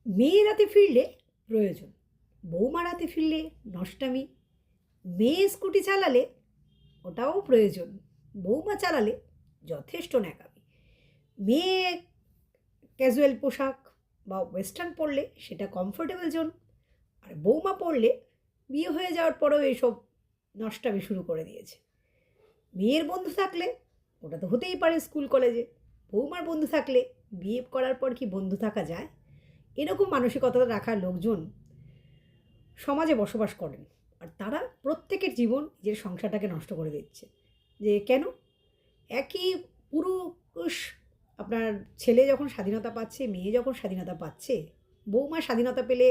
মেয়ে রাতে ফিরলে প্রয়োজন, বৌমা রাতে ফিরলে নষ্টামি, মেয়ে স্কুটি চালালে ওটাও প্রয়োজন, বৌমা চালালে যথেষ্ট ন্যাকামি। মেয়ে ক্যাজুয়াল পোশাক বা ওয়েস্টার্ন পরলে সেটা কমফোর্টেবল জোন, আর বৌমা পরলে বিয়ে হয়ে যাওয়ার পরেও এইসব নষ্টামি শুরু করে দিয়েছে। মেয়ের বন্ধু থাকলে ওটা তো হতেই পারে স্কুল কলেজে, বৌমার বন্ধু থাকলে বিয়ে করার পর কি বন্ধু থাকা যায়? এরকম মানসিকতা রাখার লোকজন সমাজে বসবাস করেন, আর তারা প্রত্যেকের জীবন নিজের সংসারটাকে নষ্ট করে দিচ্ছে। যে কেন? একই পুরুষ, আপনার ছেলে যখন স্বাধীনতা পাচ্ছে, মেয়ে যখন স্বাধীনতা পাচ্ছে, বৌমা স্বাধীনতা পেলে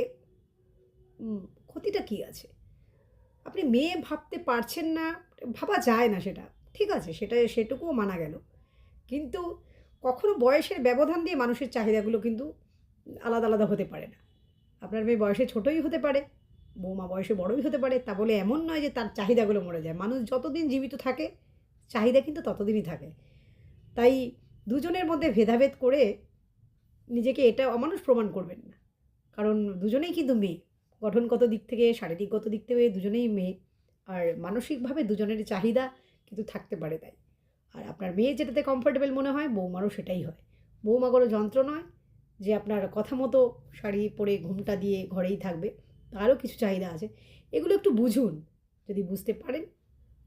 উম, ক্ষতিটা কী আছে? আপনি মেয়ে ভাবতে পারছেন না, ভাবা যায় না সেটা, ঠিক আছে, সেটা সেটুকুও মানা গেল। কিন্তু কখনো বয়সের ব্যবধান দিয়ে মানুষের চাহিদাগুলো কিন্তু আলাদা আলাদা হতে পারে না। আপনার মেয়ে বয়সে ছোটই হতে পারে, বৌমা বয়সে বড়ই হতে পারে, তা বলে এমন নয় যে তার চাহিদাগুলো মরে যায়। মানুষ যতদিন জীবিত থাকে চাহিদা কিন্তু ততদিনই থাকে। তাই দুজনের মধ্যে ভেদাভেদ করে নিজেকে এটা অমানুষ প্রমাণ করবেন না। কারণ দুজনেই কিন্তু মেয়ে, গঠনগত দিক থেকে, শারীরিকগত দিক থেকে দুজনেই মেয়ে। আর মানসিকভাবে দুজনেরই চাহিদা কিন্তু থাকতে পারে তাই। আর আপনার মেয়ে যেটাতে কমফোর্টেবল মনে হয়, বৌমারও সেটাই হয়। বৌমা কোনো যন্ত্র নয় যে আপনার কথা মতো শাড়ি পরে ঘোমটা দিয়ে ঘরেই থাকবে। তারও কিছু চাহিদা আছে। এগুলো একটু বুঝুন। যদি বুঝতে পারেন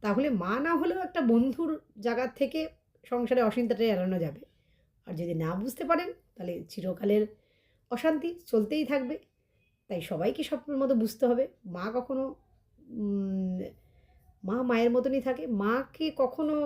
তাহলে মা না হলেও একটা বন্ধুর জায়গা থেকে সংসারে অশান্তিটা এড়ানো যাবে। আর যদি না বুঝতে পারেন তাহলে চিরকালের অশান্তি চলতেই থাকবে। তাই সবাইকে সবার মতো বুঝতে হবে। মা কখনো উম মা মায়ের মতনই থাকে। মাকে কখনো